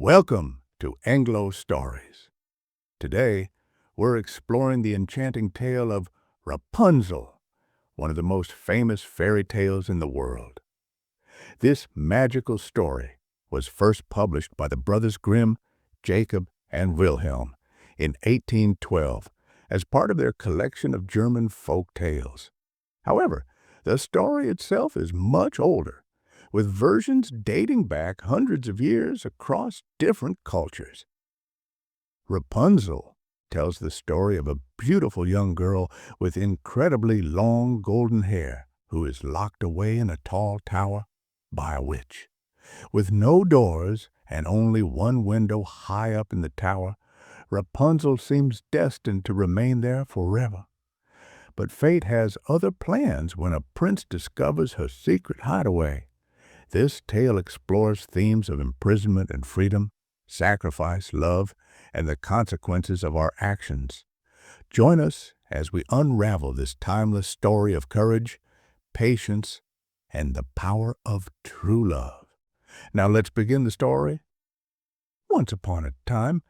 Welcome to EngloStories. Today, we're exploring the enchanting tale of Rapunzel, one of the most famous fairy tales in the world. This magical story was first published by the brothers Grimm, Jacob, and Wilhelm in 1812 as part of their collection of German folk tales. However, the story itself is much older, with versions dating back hundreds of years across different cultures. Rapunzel tells the story of a beautiful young girl with incredibly long golden hair who is locked away in a tall tower by a witch. With no doors and only one window high up in the tower, Rapunzel seems destined to remain there forever. But fate has other plans when a prince discovers her secret hideaway. This tale explores themes of imprisonment and freedom, sacrifice, love, and the consequences of our actions. Join us as we unravel this timeless story of courage, patience, and the power of true love. Now let's begin the story. Once upon a time,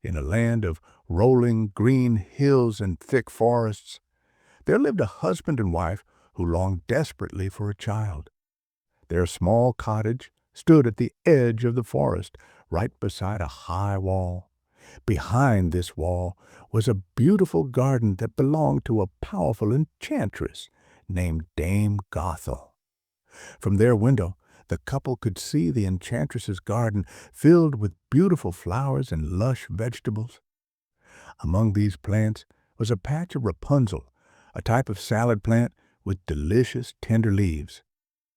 in a land of rolling green hills and thick forests, there lived a husband and wife who longed desperately for a child. Their small cottage stood at the edge of the forest, right beside a high wall. Behind this wall was a beautiful garden that belonged to a powerful enchantress named Dame Gothel. From their window, the couple could see the enchantress's garden filled with beautiful flowers and lush vegetables. Among these plants was a patch of Rapunzel, a type of salad plant with delicious, tender leaves.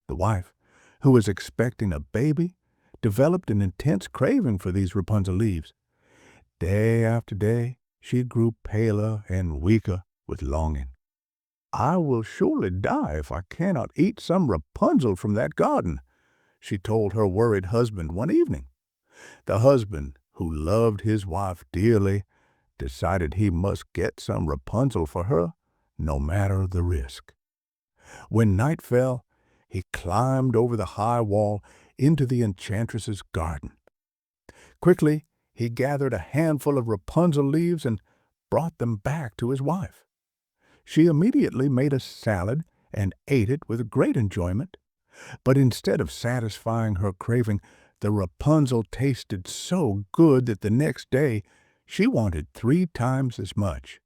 The wife, who was expecting a baby, developed an intense craving for these Rapunzel leaves. Day after day, she grew paler and weaker with longing. "I will surely die if I cannot eat some Rapunzel from that garden," she told her worried husband one evening. The husband, who loved his wife dearly, decided he must get some Rapunzel for her, no matter the risk. When night fell, he climbed over the high wall into the enchantress's garden. Quickly, he gathered a handful of Rapunzel leaves and brought them back to his wife. She immediately made a salad and ate it with great enjoyment. But instead of satisfying her craving, the Rapunzel tasted so good that the next day she wanted 3 times as much.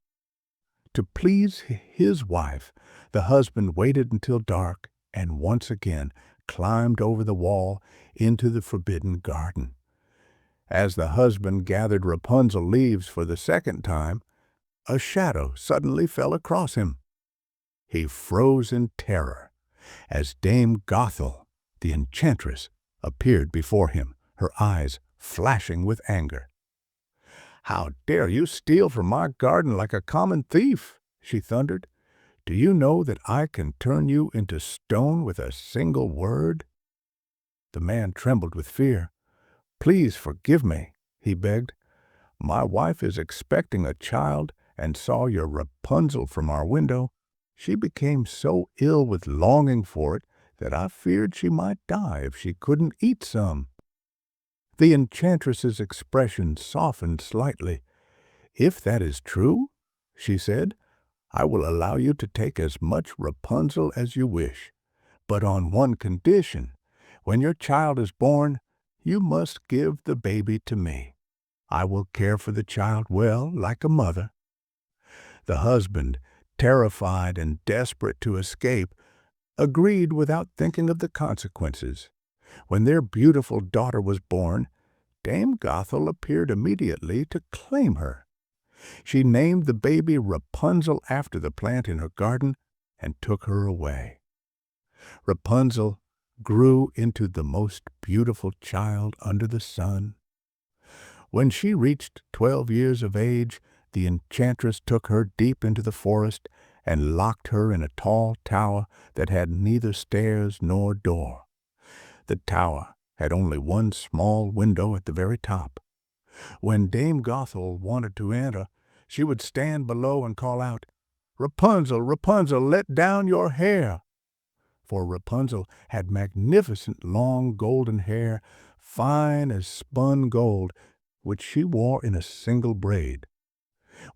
To please his wife, the husband waited until dark and once again climbed over the wall into the forbidden garden. As the husband gathered Rapunzel leaves for the second time, a shadow suddenly fell across him. He froze in terror as Dame Gothel, the enchantress, appeared before him, her eyes flashing with anger. "How dare you steal from my garden like a common thief?" she thundered. "Do you know that I can turn you into stone with a single word?" The man trembled with fear. "Please forgive me," he begged. "My wife is expecting a child and saw your Rapunzel from our window. She became so ill with longing for it that I feared she might die if she couldn't eat some." The enchantress's expression softened slightly. "If that is true," she said, "I will allow you to take as much Rapunzel as you wish, but on one condition. When your child is born, you must give the baby to me. I will care for the child well, like a mother." The husband, terrified and desperate to escape, agreed without thinking of the consequences. When their beautiful daughter was born, Dame Gothel appeared immediately to claim her. She named the baby Rapunzel after the plant in her garden and took her away. Rapunzel grew into the most beautiful child under the sun. When she reached 12 years of age, the enchantress took her deep into the forest and locked her in a tall tower that had neither stairs nor door. The tower had only one small window at the very top. When Dame Gothel wanted to enter, she would stand below and call out, "Rapunzel, Rapunzel, let down your hair." For Rapunzel had magnificent long golden hair fine as spun gold, which she wore in a single braid.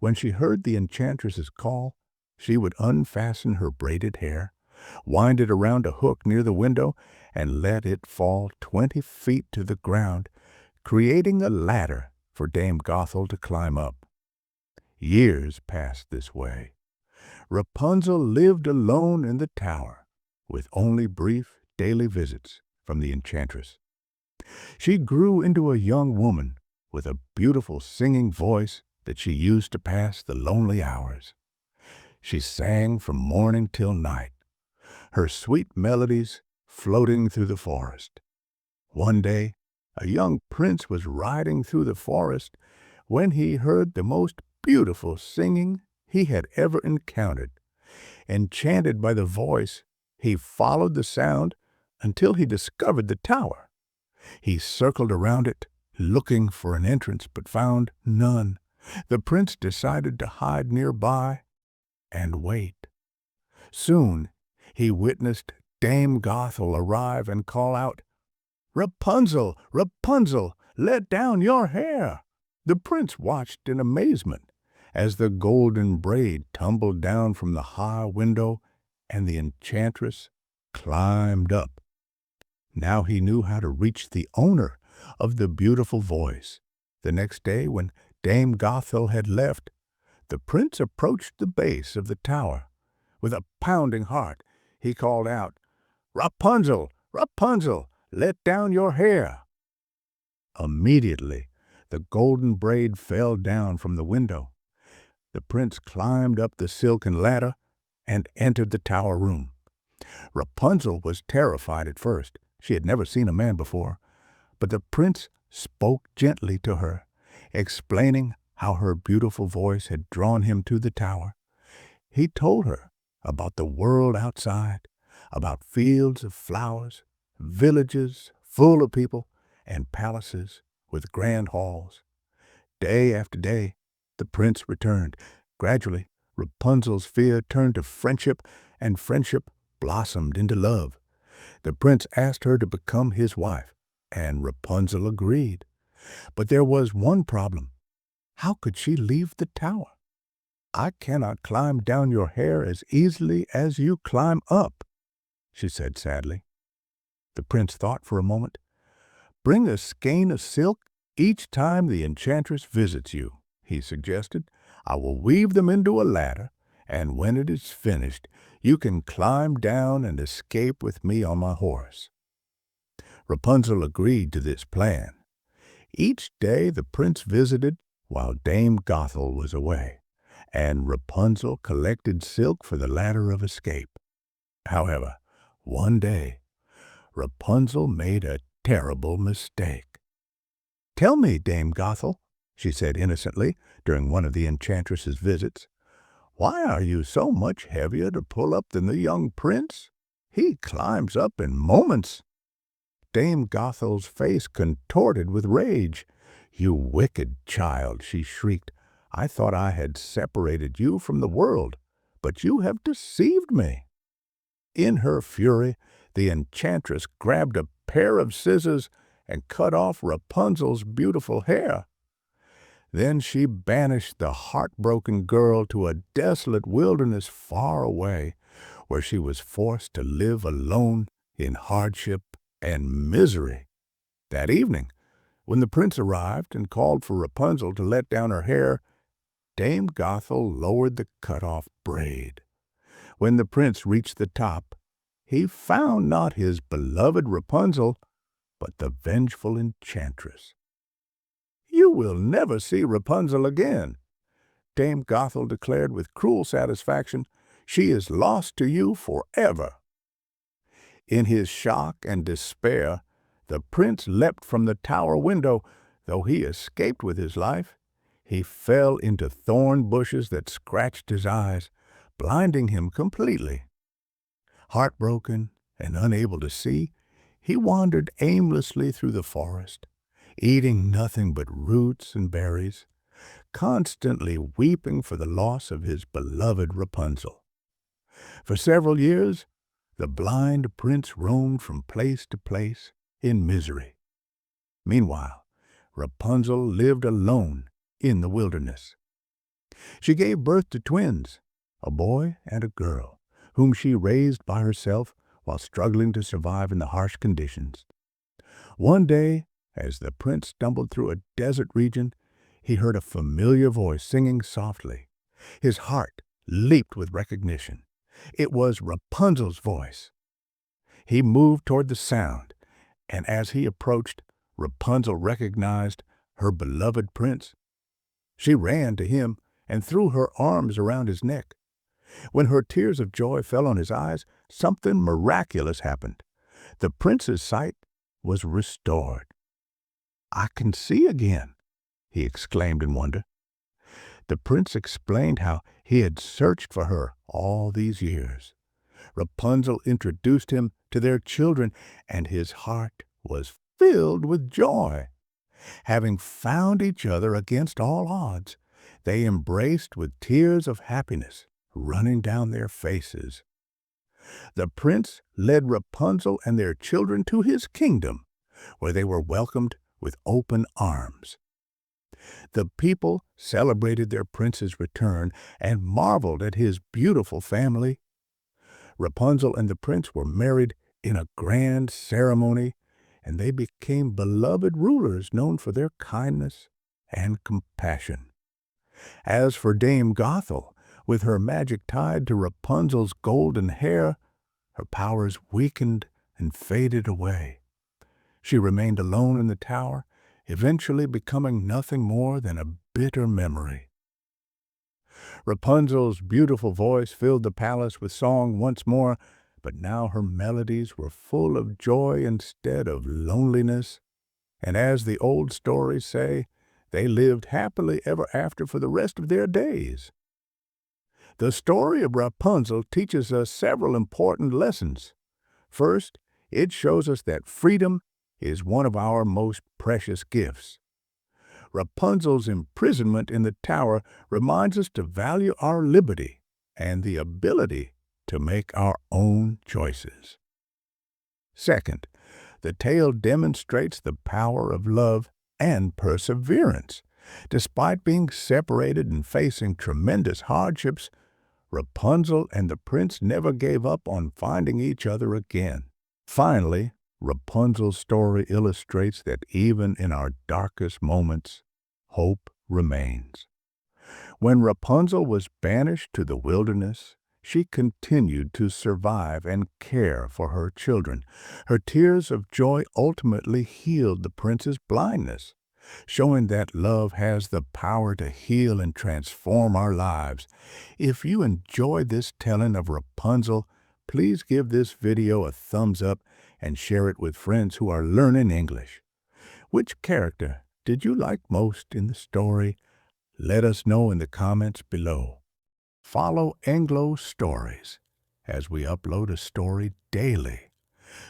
When she heard the enchantress's call, she would unfasten her braided hair, wind it around a hook near the window, and let it fall 20 feet to the ground, creating a ladder for Dame Gothel to climb up. Years passed this way. Rapunzel lived alone in the tower, with only brief daily visits from the enchantress. She grew into a young woman with a beautiful singing voice that she used to pass the lonely hours. She sang from morning till night, her sweet melodies floating through the forest. One day, a young prince was riding through the forest when he heard the most beautiful singing he had ever encountered. Enchanted by the voice, he followed the sound until he discovered the tower. He circled around it, looking for an entrance, but found none. The prince decided to hide nearby and wait. Soon he witnessed Dame Gothel arrive and call out, "Rapunzel, Rapunzel, let down your hair!" The prince watched in amazement as the golden braid tumbled down from the high window and the enchantress climbed up. Now he knew how to reach the owner of the beautiful voice. The next day, when Dame Gothel had left, the prince approached the base of the tower. With a pounding heart, he called out, "Rapunzel, Rapunzel, let down your hair!" Immediately, the golden braid fell down from the window. The prince climbed up the silken ladder and entered the tower room. Rapunzel was terrified at first. She had never seen a man before, but the prince spoke gently to her, explaining how her beautiful voice had drawn him to the tower. He told her about the world outside, about fields of flowers, villages full of people, and palaces with grand halls. Day after day, the prince returned. Gradually, Rapunzel's fear turned to friendship, and friendship blossomed into love. The prince asked her to become his wife, and Rapunzel agreed. But there was one problem. How could she leave the tower? "I cannot climb down your hair as easily as you climb up," she said sadly. The prince thought for a moment. "Bring a skein of silk each time the enchantress visits you," he suggested. "I will weave them into a ladder, and when it is finished, you can climb down and escape with me on my horse." Rapunzel agreed to this plan. Each day the prince visited while Dame Gothel was away, and Rapunzel collected silk for the ladder of escape. However, one day, Rapunzel made a terrible mistake. "Tell me, Dame Gothel," she said innocently during one of the enchantress's visits, "why are you so much heavier to pull up than the young prince? He climbs up in moments." Dame Gothel's face contorted with rage. "You wicked child," she shrieked. "I thought I had separated you from the world, but you have deceived me." In her fury, the enchantress grabbed a pair of scissors and cut off Rapunzel's beautiful hair. Then she banished the heartbroken girl to a desolate wilderness far away, where she was forced to live alone in hardship and misery. That evening, when the prince arrived and called for Rapunzel to let down her hair, Dame Gothel lowered the cut-off braid. When the prince reached the top, he found not his beloved Rapunzel, but the vengeful enchantress. "You will never see Rapunzel again," Dame Gothel declared with cruel satisfaction. "She is lost to you forever." In his shock and despair, the prince leapt from the tower window. Though he escaped with his life, he fell into thorn bushes that scratched his eyes, blinding him completely. Heartbroken and unable to see, he wandered aimlessly through the forest, eating nothing but roots and berries, constantly weeping for the loss of his beloved Rapunzel. For several years, the blind prince roamed from place to place in misery. Meanwhile, Rapunzel lived alone in the wilderness. She gave birth to twins, a boy and a girl, whom she raised by herself while struggling to survive in the harsh conditions. One day, as the prince stumbled through a desert region, he heard a familiar voice singing softly. His heart leaped with recognition. It was Rapunzel's voice. He moved toward the sound, and as he approached, Rapunzel recognized her beloved prince. She ran to him and threw her arms around his neck. When her tears of joy fell on his eyes, something miraculous happened. The prince's sight was restored. "I can see again," he exclaimed in wonder. The prince explained how he had searched for her all these years. Rapunzel introduced him to their children, and his heart was filled with joy. Having found each other against all odds, they embraced with tears of happiness running down their faces. The prince led Rapunzel and their children to his kingdom, where they were welcomed with open arms. The people celebrated their prince's return and marveled at his beautiful family. Rapunzel and the prince were married in a grand ceremony, and they became beloved rulers known for their kindness and compassion. As for Dame Gothel, with her magic tied to Rapunzel's golden hair, her powers weakened and faded away. She remained alone in the tower, eventually becoming nothing more than a bitter memory. Rapunzel's beautiful voice filled the palace with song once more, but now her melodies were full of joy instead of loneliness. And as the old stories say, they lived happily ever after for the rest of their days. The story of Rapunzel teaches us several important lessons. First, it shows us that freedom is one of our most precious gifts. Rapunzel's imprisonment in the tower reminds us to value our liberty and the ability to make our own choices. Second, the tale demonstrates the power of love and perseverance. Despite being separated and facing tremendous hardships, Rapunzel and the prince never gave up on finding each other again. Finally, Rapunzel's story illustrates that even in our darkest moments, hope remains. When Rapunzel was banished to the wilderness, she continued to survive and care for her children. Her tears of joy ultimately healed the prince's blindness, showing that love has the power to heal and transform our lives. If you enjoyed this telling of Rapunzel, please give this video a thumbs up and share it with friends who are learning English. Which character did you like most in the story? Let us know in the comments below. Follow EngloStories as we upload a story daily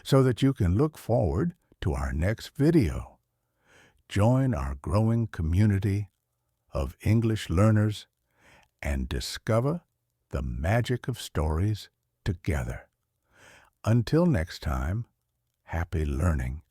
so that you can look forward to our next video. Join our growing community of English learners and discover the magic of stories together. Until next time, happy learning